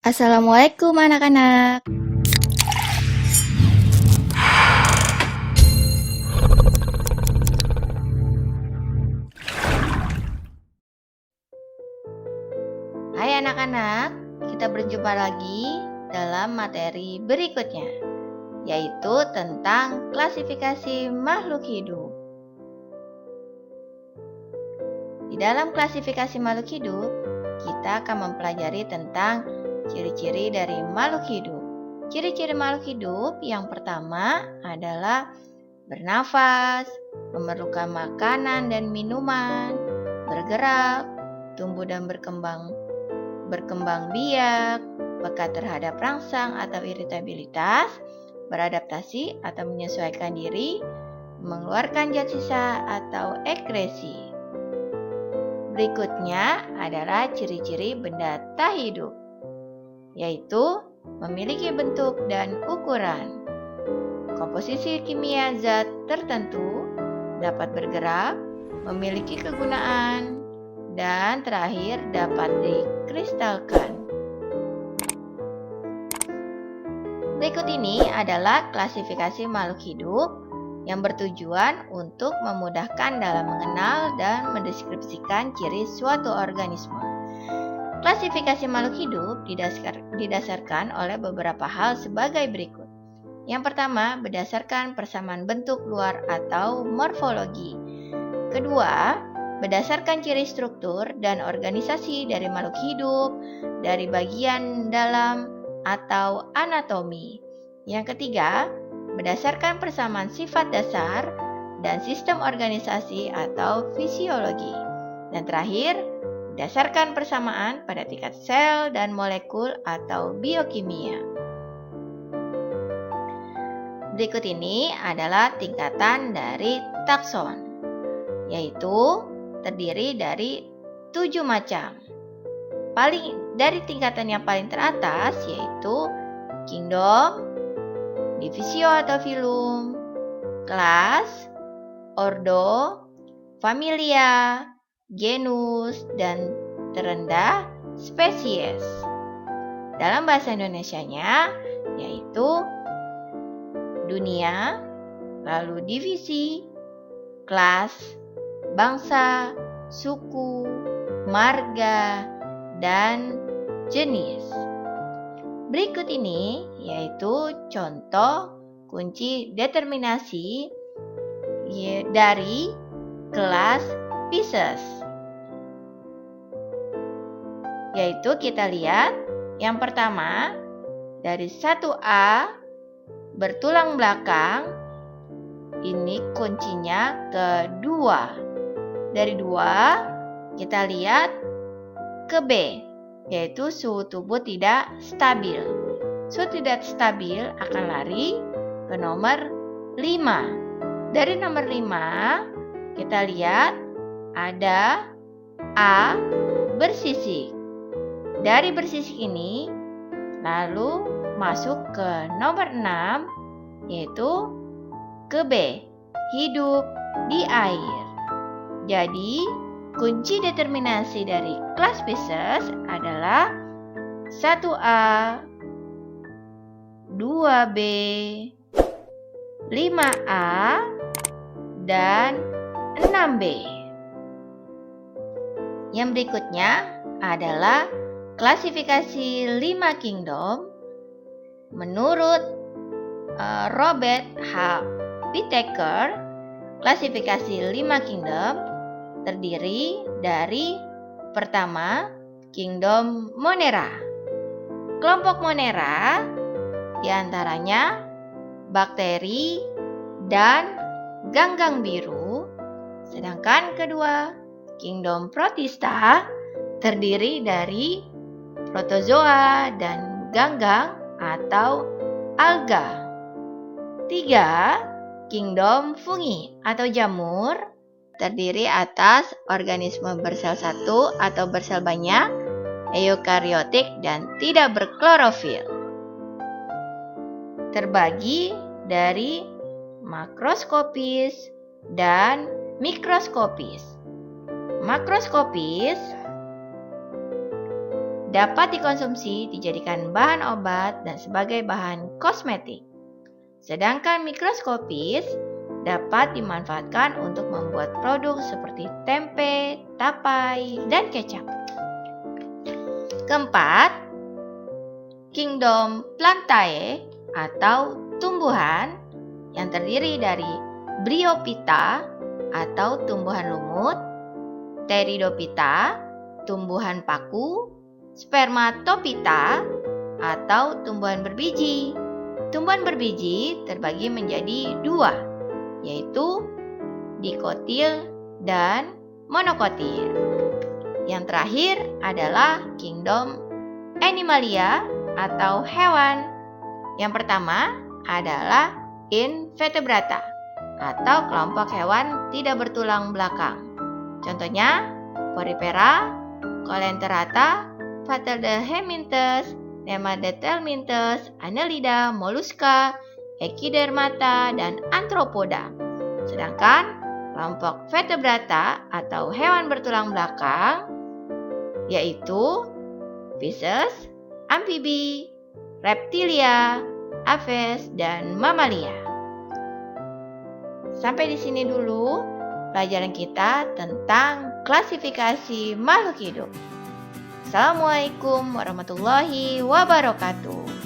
Assalamualaikum anak-anak. Hai anak-anak, kita berjumpa lagi dalam materi berikutnya, yaitu tentang klasifikasi makhluk hidup. Di dalam klasifikasi makhluk hidup, kita akan mempelajari tentang ciri-ciri dari makhluk hidup. Ciri-ciri makhluk hidup yang pertama adalah bernafas, memerlukan makanan dan minuman, bergerak, tumbuh dan berkembang biak, peka terhadap rangsang atau iritabilitas, beradaptasi atau menyesuaikan diri, mengeluarkan zat sisa atau ekresi. Berikutnya adalah ciri-ciri benda tak hidup, yaitu memiliki bentuk dan ukuran, komposisi kimia zat tertentu, dapat bergerak, memiliki kegunaan, dan terakhir dapat dikristalkan. Berikut ini adalah klasifikasi makhluk hidup yang bertujuan untuk memudahkan dalam mengenal dan mendeskripsikan ciri suatu organisme. Klasifikasi makhluk hidup didasarkan oleh beberapa hal sebagai berikut. Yang pertama, berdasarkan persamaan bentuk luar atau morfologi. Kedua, berdasarkan ciri struktur dan organisasi dari makhluk hidup, dari bagian dalam atau anatomi. Yang ketiga, berdasarkan persamaan sifat dasar dan sistem organisasi atau fisiologi. Dan terakhir, berdasarkan persamaan pada tingkat sel dan molekul atau biokimia. Berikut ini adalah tingkatan dari takson, yaitu terdiri dari 7 macam. Dari tingkatan yang paling teratas yaitu kingdom, divisio atau filum, kelas, ordo, familia, genus, dan terendah spesies. Dalam bahasa Indonesianya yaitu dunia, lalu divisi, kelas, bangsa, suku, marga, dan jenis. Berikut ini yaitu contoh kunci determinasi dari kelas Pisces. Yaitu kita lihat yang pertama dari 1A bertulang belakang, ini kuncinya kedua. Dari 2 kita lihat ke B, yaitu suhu tubuh tidak stabil. Suhu tidak stabil akan lari ke nomor 5. Dari nomor 5 kita lihat ada A bersisik. Dari bersisik ini lalu masuk ke nomor 6, yaitu ke B, hidup di air. Jadi kunci determinasi dari kelas Pisces adalah 1A, 2B, 5A, dan 6B. Yang berikutnya adalah klasifikasi 5 kingdom. Menurut Robert H. Whittaker, klasifikasi 5 kingdom terdiri dari pertama, kingdom Monera. Kelompok Monera diantaranya bakteri dan ganggang biru. Sedangkan kedua, kingdom Protista terdiri dari protozoa dan ganggang atau alga. 3, kingdom Fungi atau jamur terdiri atas organisme bersel satu atau bersel banyak, eukariotik, dan tidak berklorofil. Terbagi dari makroskopis dan mikroskopis. Makroskopis dapat dikonsumsi, dijadikan bahan obat, dan sebagai bahan kosmetik. Sedangkan mikroskopis dapat dimanfaatkan untuk membuat produk seperti tempe, tapai, dan kecap. Keempat, kingdom Plantae atau tumbuhan yang terdiri dari Bryophyta atau tumbuhan lumut, Pteridophyta, tumbuhan paku, Spermatophyta atau tumbuhan berbiji. Tumbuhan berbiji terbagi menjadi dua, yaitu dikotil dan monokotil. Yang terakhir adalah kingdom Animalia atau hewan. Yang pertama adalah Invertebrata atau kelompok hewan tidak bertulang belakang. Contohnya Porifera, Coelenterata, Pateldelhelminthes, Nemadelhelminthes, Annelida, Mollusca, Echidermata, dan Arthropoda. Sedangkan kelompok vertebrata atau hewan bertulang belakang yaitu Fishes, amfibi, reptilia, aves, dan mamalia. Sampai di sini dulu pelajaran kita tentang klasifikasi makhluk hidup. Assalamualaikum warahmatullahi wabarakatuh.